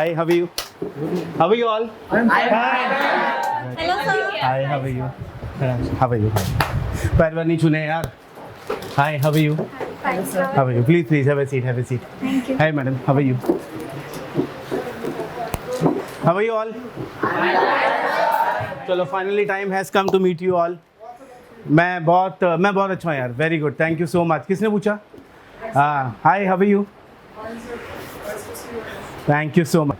Hi, how are you? How are you all? Hello, sir. Hi, how are you? How are you? पैर नहीं छूने यार. Hi, how are you? Fine, sir. How are you? Please have a seat. Have a seat. Thank you. Hi, madam. How are you? How are you all? चलो finally time has come to meet you all. मैं बहुत अच्छा हूँ यार. Very good. Thank you so much. किसने पूछा? हाँ. Hi, how are you? Thank you so much.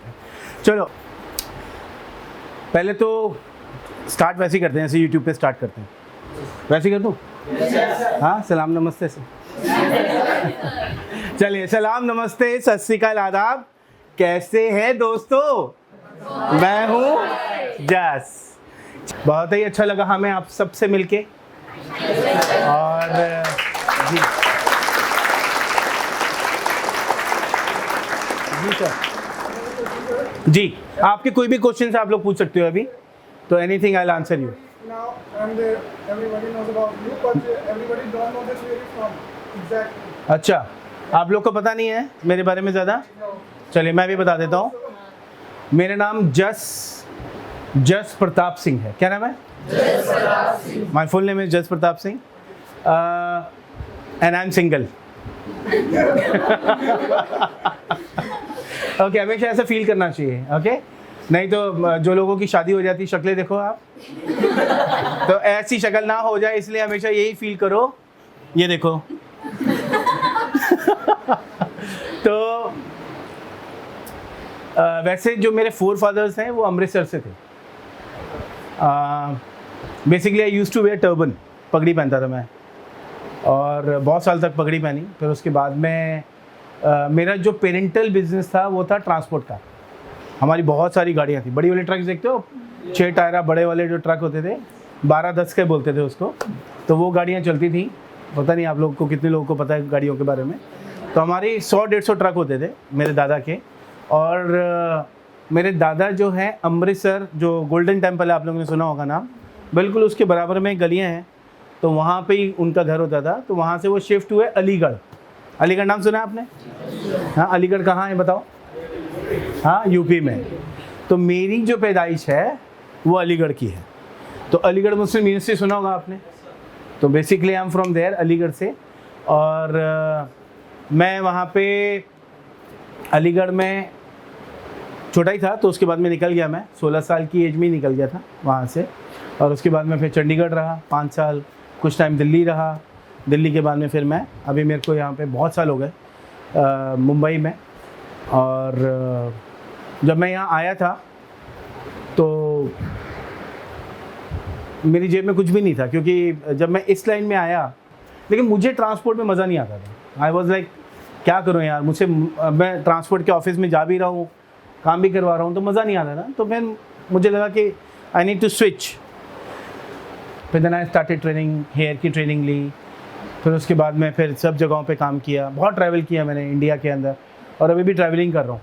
चलो पहले तो स्टार्ट वैसे ही करते हैं जैसे यूट्यूब पे स्टार्ट करते हैं. वैसे ही कर दूँ? हाँ, सलाम नमस्ते से. चलिए, सलाम नमस्ते सत श्री अकाल आदाब. कैसे हैं दोस्तों? मैं हूँ जस. बहुत ही अच्छा लगा हमें आप सबसे मिलके. और जी जी सर. जी, आपके कोई भी क्वेश्चन आप लोग पूछ सकते हो अभी. तो anything I will answer you. Now, and everybody knows about you, but everybody don't know this where you're from exactly. अच्छा, आप लोग को पता नहीं है मेरे बारे में ज़्यादा. चलिए मैं भी बता देता हूँ. मेरा नाम जस प्रताप सिंह है. क्या नाम है? Jas Pratap Singh. My full name is Jas Pratap Singh and I am single. Okay, हमेशा ऐसा फील करना चाहिए. ओके नहीं तो जो लोगों की शादी हो जाती शक्लें देखो आप, तो ऐसी शक्ल ना हो जाए इसलिए हमेशा यही फील करो. ये देखो. तो वैसे जो मेरे फोर फादर्स हैं वो अमृतसर से थे. Basically I used to wear turban. पगड़ी पहनता था मैं और बहुत साल तक पगड़ी पहनी. फिर उसके बाद में मेरा जो पेरेंटल बिजनेस था वो था ट्रांसपोर्ट का. हमारी बहुत सारी गाड़ियाँ थी. बड़ी वाले ट्रक देखते हो, 6 टायरा बड़े वाले जो ट्रक होते थे, 12-10 के बोलते थे उसको. तो वो गाड़ियाँ चलती थी. पता नहीं आप लोगों को कितने लोगों को पता है गाड़ियों के बारे में. तो हमारी 100-150 ट्रक होते थे मेरे दादा के. और मेरे दादा जो हैं अमृतसर, जो गोल्डन टेम्पल है आप लोगों ने सुना होगा नाम, बिल्कुल उसके बराबर में गलियाँ हैं. तो वहाँ पे ही उनका घर होता था. तो वहाँ से वो शिफ्ट हुए अलीगढ़. अलीगढ़ नाम सुना है आपने? हाँ, अलीगढ़ कहाँ है बताओ? हाँ, यूपी में. तो मेरी जो पैदाइश है वो अलीगढ़ की है. तो अलीगढ़ मुस्लिम यूनिवर्सिटी सुना होगा आपने. तो basically I am from there, Aligarh से. और मैं वहाँ पे अलीगढ़ में छोटा ही था. तो उसके बाद में निकल गया. मैं 16 साल की एज में ही निकल गया था वहाँ से. और उसके बाद में फिर चंडीगढ़ रहा 5 साल. कुछ टाइम दिल्ली रहा. दिल्ली के बाद में फिर मैं अभी मेरे को यहाँ पे बहुत साल हो गए मुंबई में. और जब मैं यहाँ आया था तो मेरी जेब में कुछ भी नहीं था, क्योंकि जब मैं इस लाइन में आया, लेकिन मुझे ट्रांसपोर्ट में मज़ा नहीं आता था. आई वॉज लाइक क्या करूँ यार, मुझसे मैं ट्रांसपोर्ट के ऑफिस में जा भी रहा हूँ, काम भी करवा रहा हूँ, तो मज़ा नहीं आता था. तो फिर मुझे लगा कि आई नीड टू स्विच. फिर then I started training, hair की ट्रेनिंग ली. फिर उसके बाद में फिर सब जगहों पे काम किया. बहुत ट्रैवल किया मैंने इंडिया के अंदर, और अभी भी ट्रैवलिंग कर रहा हूँ.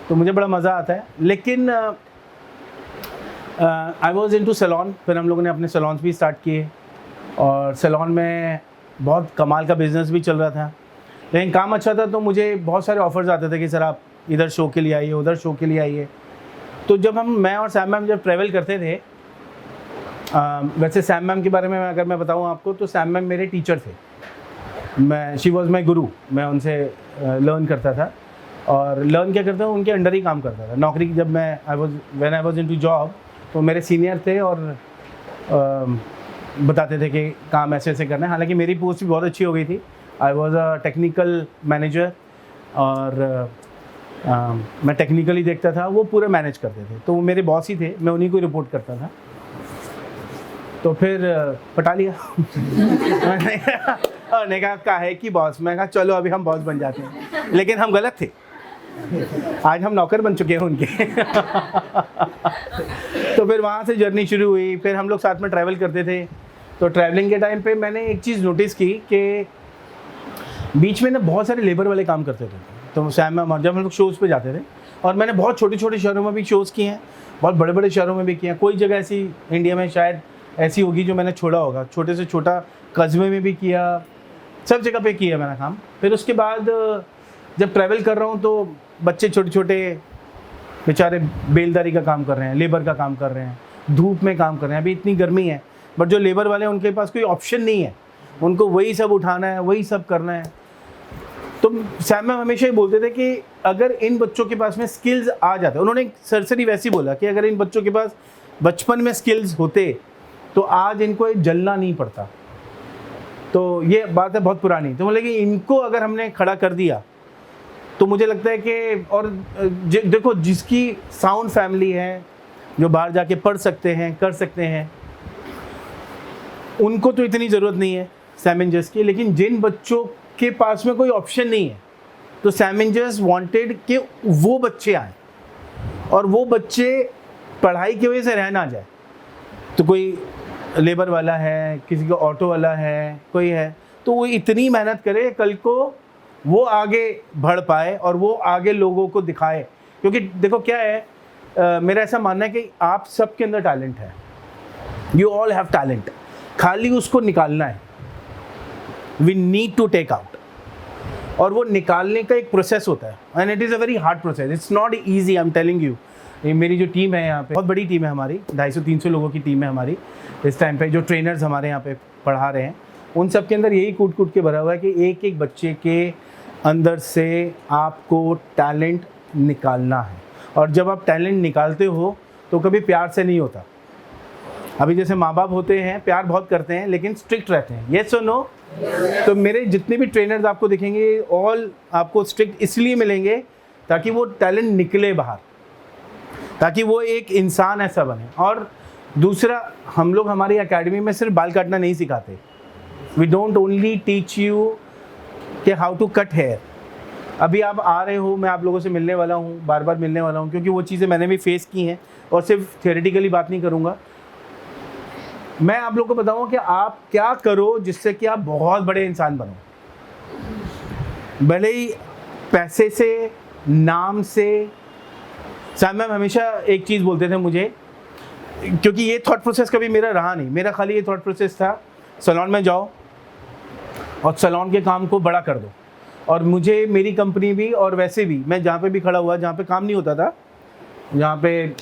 तो मुझे बड़ा मज़ा आता है. लेकिन I was in to salon. फिर हम लोगों ने अपने सैलॉन्स भी स्टार्ट किए, और सैलॉन में बहुत कमाल का बिज़नेस भी चल रहा था. लेकिन काम अच्छा था तो मुझे बहुत सारे ऑफ़र्स आते थे कि सर आप इधर शो के लिए आइए, उधर शो के लिए आइए. तो जब मैं और सैम मैम जब ट्रैवल करते थे, वैसे सैम मैम के बारे में अगर मैं बताऊं आपको, तो सैम मैम मेरे टीचर थे. शी वॉज माई गुरु. मैं उनसे लर्न करता था, और लर्न क्या करता हूँ, उनके अंडर ही काम करता था. नौकरी जब मैं when I was into job, तो मेरे सीनियर थे और बताते थे कि काम ऐसे ऐसे करना है. हालांकि मेरी पोस्ट भी बहुत अच्छी हो गई थी. I was a technical manager, और मैं टेक्निकली देखता था, वो पूरा मैनेज करते थे. तो वो मेरे बॉस ही थे, मैं उन्हीं को रिपोर्ट करता था. तो फिर पटा लिया. और ने कहा है कि बॉस. मैं कहा चलो अभी हम बॉस बन जाते हैं. लेकिन हम गलत थे. आज हम नौकर बन चुके हैं उनके. तो फिर वहाँ से जर्नी शुरू हुई. फिर हम लोग साथ में ट्रैवल करते थे. तो ट्रैवलिंग के टाइम पे मैंने एक चीज़ नोटिस की कि बीच में ना बहुत सारे लेबर वाले काम करते थे. तो सैम में जब हम लोग शोज़ पे जाते थे, और मैंने बहुत छोटे छोटे शहरों में भी शोज़ किए हैं, बहुत बड़े बड़े शहरों में भी किए हैं. कोई जगह ऐसी इंडिया में शायद ऐसी होगी जो मैंने छोड़ा होगा. छोटे से छोटा कस्बे में भी किया, सब जगह पे किया मैंने काम. फिर उसके बाद जब ट्रैवल कर रहा हूँ तो बच्चे छोटे छोटे बेचारे बेलदारी का काम कर रहे हैं, लेबर का काम कर रहे हैं, धूप में काम कर रहे हैं, अभी इतनी गर्मी है, बट जो लेबर वाले हैं उनके पास कोई ऑप्शन नहीं है, उनको वही सब उठाना है, वही सब करना है। तो सैम मैम हमेशा ही बोलते थे कि अगर इन बच्चों के पास में स्किल्स आ जाते, उन्होंने सरसरी वैसे ही बोला कि अगर इन बच्चों के पास बचपन में स्किल्स होते तो आज इनको जलना नहीं पड़ता। तो ये बात है बहुत पुरानी, तो बोले कि इनको अगर हमने खड़ा कर दिया तो मुझे लगता है कि, और देखो जिसकी साउंड फैमिली है, जो बाहर जाके पढ़ सकते हैं, कर सकते हैं, उनको तो इतनी ज़रूरत नहीं है सैमेंजर्स की। लेकिन जिन बच्चों के पास में कोई ऑप्शन नहीं है, तो सैमेंजर्स वांटेड कि वो बच्चे आए और वो बच्चे पढ़ाई की वजह से रह ना जाए। तो कोई लेबर वाला है, किसी का ऑटो वाला है, कोई है, तो वो इतनी मेहनत करे कल को वो आगे बढ़ पाए और वो आगे लोगों को दिखाए। क्योंकि देखो क्या है, मेरा ऐसा मानना है कि आप सबके अंदर टैलेंट है, यू ऑल हैव टैलेंट, खाली उसको निकालना है। We need to take out, और वो निकालने का एक प्रोसेस होता है, and it is a very hard process, it's not easy, I am telling you. मेरी जो टीम है यहाँ पे, बहुत बड़ी टीम है हमारी, 250-300 लोगों की टीम है हमारी इस टाइम पे, जो ट्रेनर्स हमारे यहाँ पे पढ़ा रहे हैं, उन सब के अंदर यही कूट कूट के भरा हुआ है कि एक एक बच्चे के अंदर से आपको टैलेंट निकालना है। और जब आप टैलेंट निकालते हो तो कभी प्यार से नहीं होता। अभी जैसे माँ बाप होते हैं, प्यार बहुत करते हैं लेकिन स्ट्रिक्ट रहते हैं, येस और नो। तो मेरे जितने भी ट्रेनर्स आपको दिखेंगे, ऑल आपको स्ट्रिक्ट इसलिए मिलेंगे ताकि वो टैलेंट निकले बाहर, ताकि वो एक इंसान ऐसा बने। और दूसरा, हम लोग हमारी एकेडमी में सिर्फ बाल काटना नहीं सिखाते, we don't only teach you कि हाउ टू कट हेयर। अभी आप आ रहे हो, मैं आप लोगों से मिलने वाला हूँ, बार बार मिलने वाला हूँ, क्योंकि वो चीज़ें मैंने भी फेस की हैं, और सिर्फ थियोरेटिकली बात नहीं करूँगा। मैं आप लोगों को बताऊँ कि आप क्या करो जिससे कि आप बहुत बड़े इंसान बनो, भले ही पैसे से, नाम से। सैम मैम हमेशा एक चीज़ बोलते थे मुझे, क्योंकि ये थॉट प्रोसेस कभी मेरा रहा नहीं, मेरा खाली ये थॉट प्रोसेस था, सैलून में जाओ और सैलून के काम को बड़ा कर दो। और मुझे मेरी कंपनी भी, और वैसे भी मैं जहाँ पे भी खड़ा हुआ, जहाँ पे काम नहीं होता था, जहाँ पे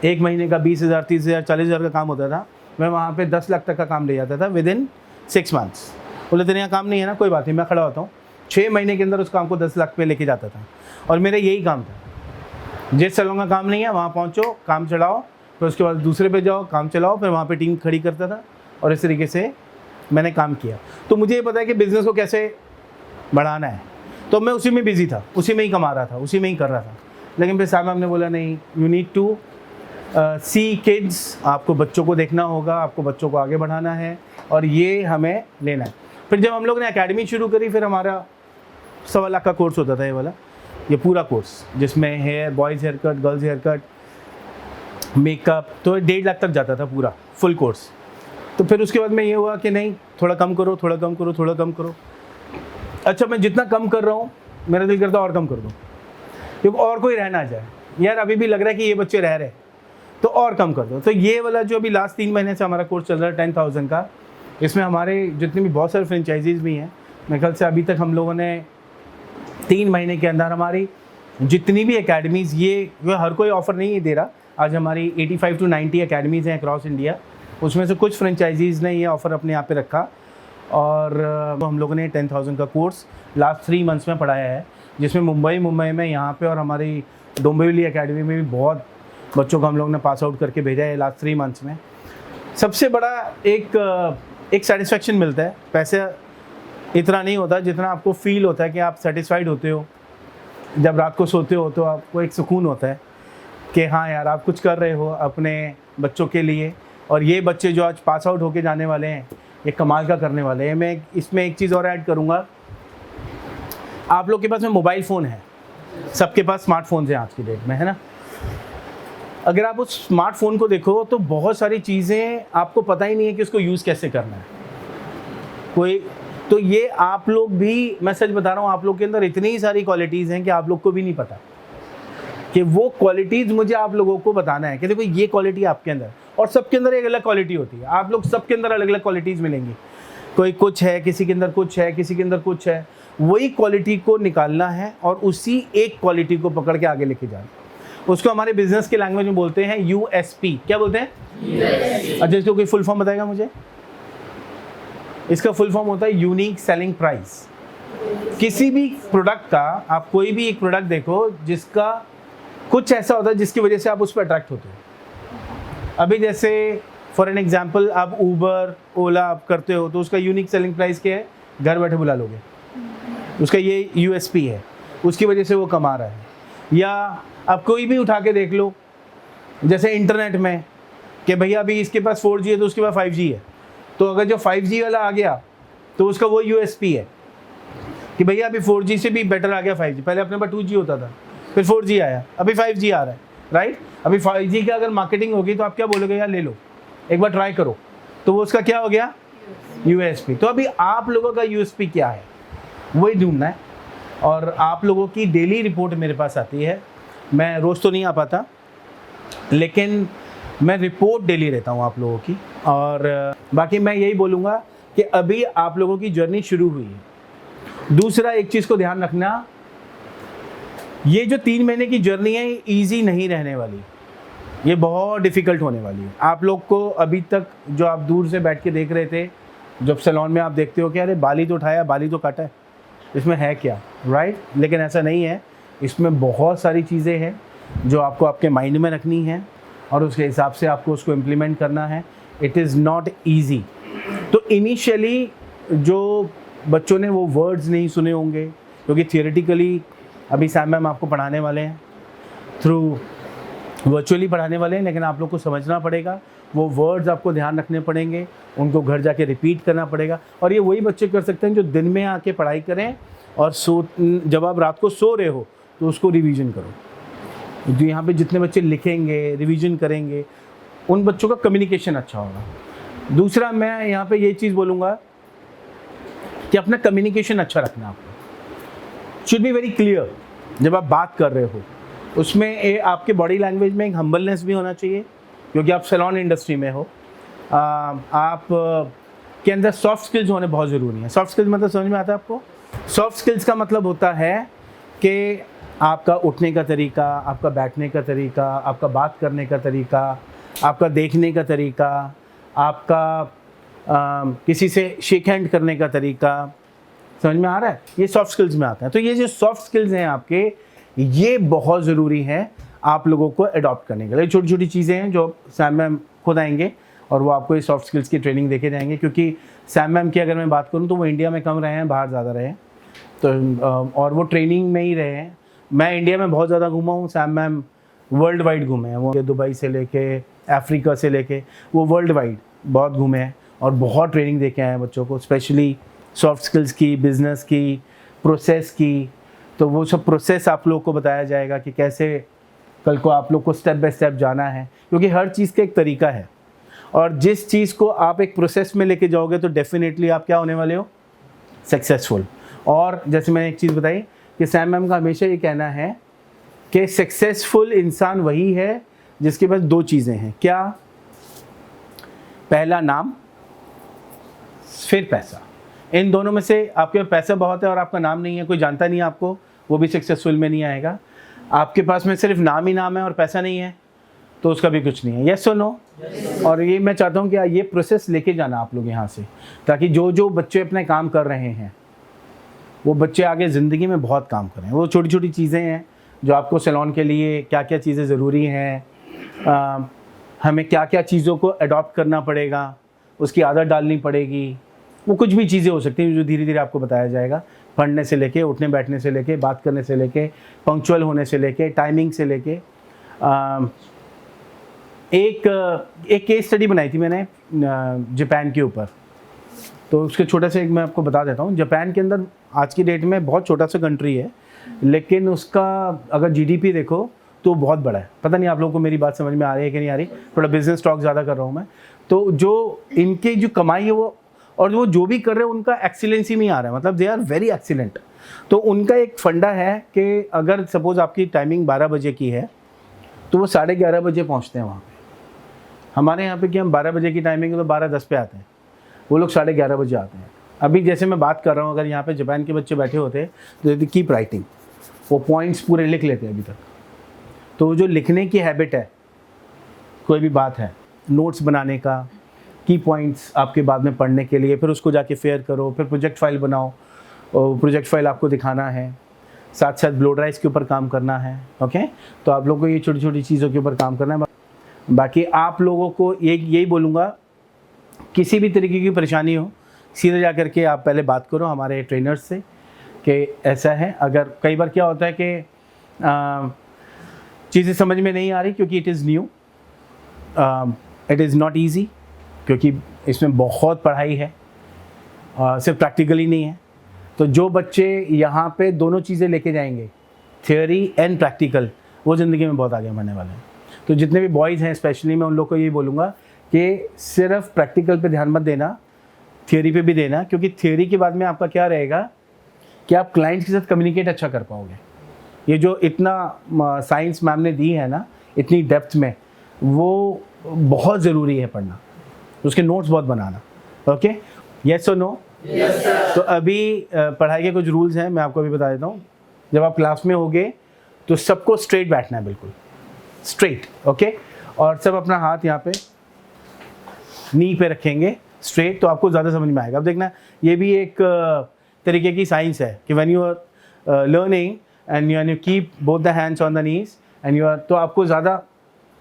एक महीने का 20,000, 30,000, 40,000 का काम होता था, मैं वहाँ पे 10 लाख तक का काम ले जाता था विद इन 6 मंथ्स। बोले तेरे यहाँ काम नहीं है ना, कोई बात नहीं, मैं खड़ा होता हूँ, 6 महीने के अंदर उस काम को 10 लाख पे लेके जाता था। और मेरा यही काम था, जिस सैलून का काम नहीं है वहाँ पहुँचो, काम चलाओ, फिर उसके बाद दूसरे पे जाओ, काम चलाओ, फिर वहाँ पे टीम खड़ी करता था, और इस तरीके से मैंने काम किया। तो मुझे ये पता है कि बिज़नेस को कैसे बढ़ाना है, तो मैं उसी में बिज़ी था, उसी में ही कमा रहा था, उसी में ही कर रहा था। लेकिन फिर साहब ने बोला नहीं, you need to see kids, आपको बच्चों को देखना होगा, आपको बच्चों को आगे बढ़ाना है, और ये हमें लेना है। फिर जब हम लोग ने एकेडमी शुरू करी, फिर हमारा 1.25 लाख का कोर्स होता था, ये वाला, ये पूरा कोर्स, जिसमें hair, boys hair cut, girls hair cut, makeup, तो 1.5 लाख तक जाता था पूरा फुल कोर्स। तो फिर उसके बाद में ये हुआ कि नहीं, थोड़ा कम करो, थोड़ा कम करो, थोड़ा कम करो। अच्छा, मैं जितना कम कर रहा हूँ मेरा दिल करता और कम कर दूँ, क्योंकि और कोई रह ना जाए। यार अभी भी लग रहा है कि ये बच्चे रह रहे, तो और कम कर दो। तो ये वाला जो अभी लास्ट 3 महीने से हमारा कोर्स चल रहा है 10,000 का, इसमें हमारे जितने भी बहुत सारे फ्रेंचाइजीज़ भी हैं, मेरे ख्याल से अभी तक हम लोगों ने 3 महीने के अंदर हमारी जितनी भी एकेडमीज़, ये हर कोई ऑफ़र नहीं दे रहा, आज हमारी 85 to 90 एकेडमीज़ हैं अक्रॉस इंडिया, उसमें से कुछ फ्रेंचाइजीज़ ने ये ऑफ़र अपने यहाँ पे रखा, और हम लोगों ने 10,000 का कोर्स लास्ट 3 मंथ्स में पढ़ाया है, जिसमें मुंबई में यहाँ पे और हमारी डोंबिवली एकेडमी में भी बहुत बच्चों को हम लोग ने पास आउट करके भेजा है लास्ट 3 मंथ्स में। सबसे बड़ा एक सेटिस्फेक्शन मिलता है, पैसे इतना नहीं होता जितना आपको फील होता है कि आप सेटिस्फाइड होते हो, जब रात को सोते हो तो आपको एक सुकून होता है कि हाँ यार आप कुछ कर रहे हो अपने बच्चों के लिए, और ये बच्चे जो आज पास आउट होके जाने वाले हैं ये कमाल का करने वाले हैं। मैं इसमें एक चीज़ और ऐड करूँगा, आप लोग के पास में मोबाइल फ़ोन है, सबके पास स्मार्टफोन्स हैं आज की डेट में, है ना। अगर आप उस स्मार्टफोन को देखो तो बहुत सारी चीज़ें आपको पता ही नहीं है कि उसको यूज़ कैसे करना है कोई। तो ये आप लोग भी, मैं सच बता रहा हूँ, आप लोग के अंदर इतनी सारी क्वालिटीज़ हैं कि आप लोग को भी नहीं पता कि वो क्वालिटीज़ मुझे आप लोगों को बताना है कि देखो ये क्वालिटी आपके अंदर, और सबके अंदर एक अलग क्वालिटी होती है, आप लोग सबके अंदर अलग अलग क्वालिटीज़ मिलेंगी, कोई कुछ है, किसी के अंदर कुछ है, किसी के अंदर कुछ है। वही क्वालिटी को निकालना है और उसी एक क्वालिटी को पकड़ के आगे लेके जाना। उसको हमारे बिजनेस के लैंग्वेज में बोलते हैं यूएसपी। क्या बोलते हैं? अच्छा, इसको कोई फुल फॉर्म बताएगा मुझे? इसका फुल फॉर्म होता है यूनिक सेलिंग प्राइस। किसी भी प्रोडक्ट का, आप कोई भी एक प्रोडक्ट देखो जिसका कुछ ऐसा होता है जिसकी वजह से आप उस पर अट्रैक्ट होते हो। अभी जैसे फॉर एन एग्जाम्पल आप ऊबर ओला आप करते हो तो उसका यूनिक सेलिंग प्राइस क्या है? घर बैठे बुला लोगे, उसका ये यूएसपी है, उसकी वजह से वो कमा रहा है। या आप कोई भी उठा के देख लो, जैसे इंटरनेट में कि भैया अभी इसके पास 4G है तो उसके पास 5G है, तो अगर जो 5G वाला आ गया तो उसका वो यूएसपी है कि भैया अभी 4G से भी बेटर आ गया 5G। पहले अपने पास 2G होता था, फिर 4G आया, अभी 5G आ रहा है, राइट? अभी 5G की अगर मार्केटिंग होगी तो आप क्या बोलोगे? यार ले लो, एक बार ट्राई करो, तो वो उसका क्या हो गया? यूएसपी। तो अभी आप लोगों का यूएसपी क्या है, वही ढूंढना है। और आप लोगों की डेली रिपोर्ट मेरे पास आती है, मैं रोज़ तो नहीं आ पाता, लेकिन मैं रिपोर्ट डेली रहता हूँ आप लोगों की। और बाकी मैं यही बोलूँगा कि अभी आप लोगों की जर्नी शुरू हुई है। दूसरा एक चीज़ को ध्यान रखना, ये जो 3 महीने की जर्नी है ये ईजी नहीं रहने वाली, ये बहुत डिफ़िकल्ट होने वाली है। आप लोग को अभी तक जो आप दूर से बैठ के देख रहे थे, जब सैलून में आप देखते हो कि अरे बाली तो उठाया, बाली तो काटा है, इसमें है क्या, राइट? लेकिन ऐसा नहीं है, इसमें बहुत सारी चीज़ें हैं जो आपको आपके माइंड में रखनी है और उसके हिसाब से आपको उसको इम्प्लीमेंट करना है। It is not easy. तो इनिशियली जो बच्चों ने वो वर्ड्स नहीं सुने होंगे, क्योंकि थियोरेटिकली अभी सैम मैम आपको पढ़ाने वाले हैं, थ्रू वर्चुअली पढ़ाने वाले हैं, लेकिन आप लोग को समझना पड़ेगा, वो वर्ड्स आपको ध्यान रखने पड़ेंगे, उनको घर जाके रिपीट करना पड़ेगा। और ये वही बच्चे कर सकते हैं जो दिन में आके पढ़ाई करें और जब आप रात को सो रहे हो तो उसको रिवीजन करो। जो यहाँ पे जितने बच्चे लिखेंगे, रिवीजन करेंगे, उन बच्चों का कम्युनिकेशन अच्छा होगा। दूसरा मैं यहाँ पे ये चीज़ बोलूँगा कि अपना कम्युनिकेशन अच्छा रखना, आपको शुड बी वेरी क्लियर। जब आप बात कर रहे हो उसमें आपके बॉडी लैंग्वेज में एक हम्बलनेस भी होना चाहिए, क्योंकि आप सैलून इंडस्ट्री में हो। आप के अंदर सॉफ्ट स्किल्स होने बहुत ज़रूरी हैं। सॉफ्ट स्किल्स मतलब समझ में आता है आपको? सॉफ्ट स्किल्स का मतलब होता है कि आपका उठने का तरीका, आपका बैठने का तरीका, आपका बात करने का तरीका, आपका देखने का तरीका, आपका किसी से शेक हैंड करने का तरीका, समझ में आ रहा है? ये सॉफ्ट स्किल्स में आता है। तो ये जो सॉफ्ट स्किल्स हैं आपके, ये बहुत ज़रूरी है आप लोगों को अडॉप्ट करने के लिए। छोटी छोटी चीज़ें हैं जो सैम मैम खुद आएंगे और वो आपको ये सॉफ्ट स्किल्स की ट्रेनिंग देके जाएंगे। क्योंकि सैम मैम की अगर मैं बात करूँ तो वो इंडिया में कम रहे हैं, बाहर ज़्यादा रहे हैं, तो और वो ट्रेनिंग में ही रहे हैं। मैं इंडिया में बहुत ज़्यादा घूमा हूँ, सैम मैम वर्ल्ड वाइड घूमे हैं। वो दुबई से लेके अफ्रीका से लेके वो वर्ल्ड वाइड बहुत घूमे हैं और बहुत ट्रेनिंग दे के आए हैं बच्चों को, स्पेशली सॉफ्ट स्किल्स की, बिज़नेस की, प्रोसेस की। तो वो सब प्रोसेस आप लोग को बताया जाएगा कि कैसे कल को आप लोग को स्टेप बाय स्टेप जाना है, क्योंकि हर चीज़ का एक तरीका है। और जिस चीज़ को आप एक प्रोसेस में लेके जाओगे तो डेफिनेटली आप क्या होने वाले हो? सक्सेसफुल। और जैसे मैंने एक चीज़ बताई कि सैम मैम का हमेशा ये कहना है कि सक्सेसफुल इंसान वही है जिसके पास 2 चीज़ें हैं। क्या? पहला नाम, फिर पैसा। इन दोनों में से आपके पास पैसा बहुत है और आपका नाम नहीं है, कोई जानता नहीं है आपको, वो भी सक्सेसफुल में नहीं आएगा। आपके पास में सिर्फ नाम ही नाम है और पैसा नहीं है तो उसका भी कुछ नहीं है। यस और नो? और ये मैं चाहता हूँ कि ये प्रोसेस लेके जाना आप लोग यहाँ से, ताकि जो जो बच्चे अपने काम कर रहे हैं वो बच्चे आगे ज़िंदगी में बहुत काम करें। वो छोटी छोटी चीज़ें हैं जो आपको सैलून के लिए क्या क्या चीज़ें ज़रूरी हैं, हमें क्या क्या चीज़ों को अडॉप्ट करना पड़ेगा, उसकी आदत डालनी पड़ेगी। वो कुछ भी चीज़ें हो सकती हैं जो धीरे धीरे आपको बताया जाएगा, पढ़ने से लेके, उठने बैठने से लेके, बात करने से लेके, पंक्चुअल होने से लेके, टाइमिंग से लेके। एक केस स्टडी बनाई थी मैंने जापान के ऊपर, तो उसके छोटा सा एक मैं आपको बता देता हूँ। जापान के अंदर आज की डेट में बहुत छोटा सा कंट्री है, लेकिन उसका अगर जीडीपी देखो तो बहुत बड़ा है। पता नहीं आप लोगों को मेरी बात समझ में आ रही है कि नहीं आ रही, थोड़ा बिजनेस टॉक ज़्यादा कर रहा हूँ मैं। तो जो इनके जो कमाई है वो, और वो जो भी कर रहे हैं उनका एक्सीलेंसी में आ रहा है, मतलब दे आर वेरी एक्सीलेंट। तो उनका एक फंडा है कि अगर सपोज़ आपकी टाइमिंग 12 बजे की है तो वो 11:30 बजे पहुँचते हैं वहाँ पे। हमारे यहाँ पे कि हम 12 बजे की टाइमिंग है तो 12:10 पे आते हैं, वो लोग 11:30 बजे आते हैं। अभी जैसे मैं बात कर रहा हूँ, अगर यहाँ पे जापान के बच्चे बैठे होते तो कीप राइटिंग, वो पॉइंट्स पूरे लिख लेते हैं अभी तक। तो जो लिखने की हैबिट है, कोई भी बात है, नोट्स बनाने का, की पॉइंट्स आपके बाद में पढ़ने के लिए, फिर उसको जाके फेयर करो, फिर प्रोजेक्ट फाइल बनाओ, और प्रोजेक्ट फाइल आपको दिखाना है, साथ साथ ब्लो ड्राइव्स के ऊपर काम करना है। ओके, तो आप लोगों को ये छोटी छोटी चीज़ों के ऊपर काम करना है। बाकी आप लोगों को यही बोलूँगा, किसी भी तरीके की परेशानी हो, सीधे जा करके आप पहले बात करो हमारे ट्रेनर्स से कि ऐसा है। अगर कई बार क्या होता है कि चीज़ें समझ में नहीं आ रही क्योंकि it is new, it is not easy, क्योंकि इसमें बहुत पढ़ाई है, सिर्फ प्रैक्टिकली नहीं है। तो जो बच्चे यहाँ पे दोनों चीज़ें लेके जाएंगे, थियोरी एंड प्रैक्टिकल, वो ज़िंदगी में बहुत आगे बढ़ने वाले हैं। तो जितने भी बॉयज़ हैं स्पेशली, मैं उन लोग को यही बोलूँगा कि सिर्फ प्रैक्टिकल पे ध्यान मत देना, थियोरी पे भी देना, क्योंकि थियोरी के बाद में आपका क्या रहेगा कि आप क्लाइंट्स के साथ कम्युनिकेट अच्छा कर पाओगे। ये जो इतना साइंस मैम ने दी है ना, इतनी डेप्थ में, वो बहुत ज़रूरी है पढ़ना, उसके नोट्स बहुत बनाना। ओके, येस और नो? Yes sir. तो अभी पढ़ाई के कुछ रूल्स हैं, मैं आपको अभी बता देता हूँ। जब आप क्लास में होगे तो सबको स्ट्रेट बैठना है, बिल्कुल स्ट्रेट। ओके, और सब अपना हाथ यहाँ पे नी पे रखेंगे स्ट्रेट, तो आपको ज़्यादा समझ में आएगा। अब देखना, ये भी एक तरीके की साइंस है कि when you are learning and you keep both the hands on the knees and you are, तो आपको ज़्यादा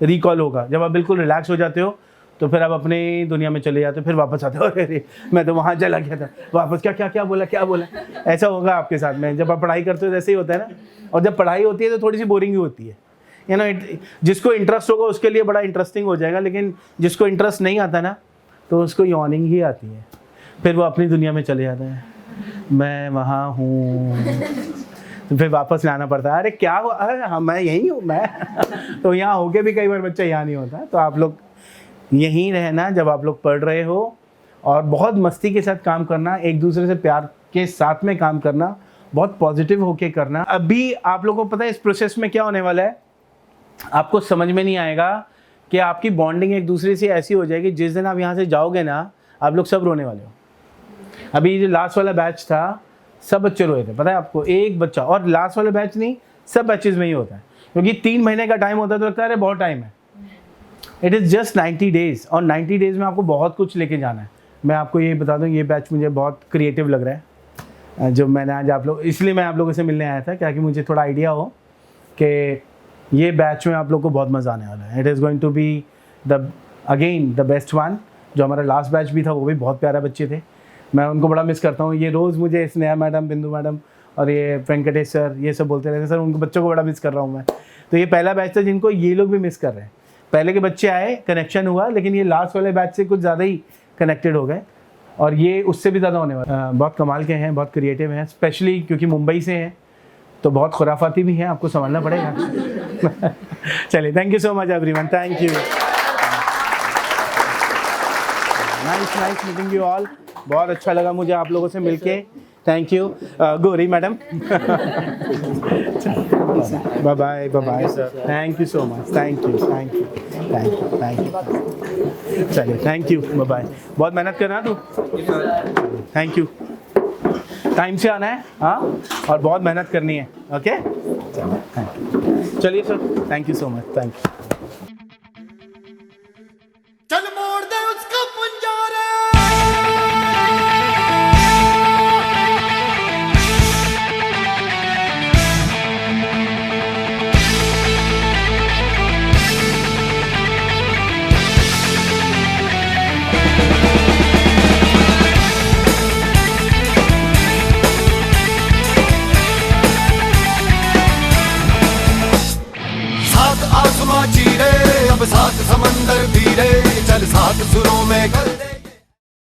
रिकॉल होगा। जब आप बिल्कुल रिलैक्स हो जाते हो तो फिर आप अपने दुनिया में चले जाते हो, फिर वापस आते हो, अरे मैं तो वहाँ चला गया था, वापस क्या बोला। ऐसा होगा आपके साथ में जब आप पढ़ाई करते हो, जैसे ही होता है ना। और जब पढ़ाई होती है तो थोड़ी सी बोरिंग ही होती है, यू नो। जिसको इंटरेस्ट होगा उसके लिए बड़ा इंटरेस्टिंग हो जाएगा, लेकिन जिसको इंटरेस्ट नहीं आता ना, तो उसको यॉर्निंग ही आती है, फिर वो अपनी दुनिया में चले जाते हैं, मैं वहाँ हूँ, तो फिर वापस लाना पड़ता है, अरे क्या हुआ, अरे हाँ मैं यही हूँ मैं। तो यहाँ होके भी कई बार बच्चा यहाँ नहीं होता। तो आप लोग यहीं रहना जब आप लोग पढ़ रहे हो, और बहुत मस्ती के साथ काम करना, एक दूसरे से प्यार के साथ में काम करना, बहुत पॉजिटिव होके करना। अभी आप लोगों को पता है इस प्रोसेस में क्या होने वाला है, आपको समझ में नहीं आएगा कि आपकी बॉन्डिंग एक दूसरे से ऐसी हो जाएगी, जिस दिन आप यहाँ से जाओगे ना, आप लोग सब रोने वाले हो। अभी जो लास्ट वाला बैच था, सब बच्चे रोए थे, पता है आपको, एक बच्चा। और लास्ट वाला बैच नहीं, सब बैचेज में ही होता है, क्योंकि 3 महीने का टाइम होता है, तो लगता है अरे बहुत टाइम है। इट इज़ जस्ट 90 डेज़, और 90 डेज़ में आपको बहुत कुछ लेके जाना है। मैं आपको ये बता दूं, ये बैच मुझे बहुत क्रिएटिव लग रहा है, जो मैंने आज आप लोग, इसलिए मैं आप लोगों से मिलने आया था, क्या कि मुझे थोड़ा आइडिया हो कि ये बैच में आप लोग को बहुत मज़ा आने वाला है। It is going to be the best one. जो हमारा लास्ट बैच भी था, वो भी बहुत प्यारे बच्चे थे, मैं उनको बड़ा मिस करता हूँ। ये रोज़ मुझे स्नेहा मैडम, बिंदु मैडम और ये वेंकटेश सर, ये सब बोलते रहते हैं, सर उनको बच्चों को बड़ा मिस कर रहा हूँ मैं। तो ये पहला बैच था जिनको ये लोग भी मिस कर रहे हैं। पहले के बच्चे आए, कनेक्शन हुआ, लेकिन ये लास्ट वाले बैच से कुछ ज़्यादा ही कनेक्टेड हो गए, और ये उससे भी ज़्यादा होने वाला। बहुत कमाल के हैं, बहुत क्रिएटिव हैं, स्पेशली क्योंकि मुंबई से हैं, तो बहुत खुराफाती भी हैं, आपको समझना पड़ेगा। चलिए, thank you so much everyone, thank you, nice meeting you all. बहुत अच्छा लगा मुझे आप लोगों से मिलके, thank you. Gauri madam, bye bye, thank you so much, thank you. चलिए, थैंक यू, बाय बाय। बहुत मेहनत करना तू, थैंक यू। टाइम से आना है, हाँ, और बहुत मेहनत करनी है। ओके, चलिए sir, thank you so much, thank you. चल मोड़ दे उसका पंजारा, सात आसमां चीरे, अब सात समंदर पीरे, चल सात सुरों में कर दे।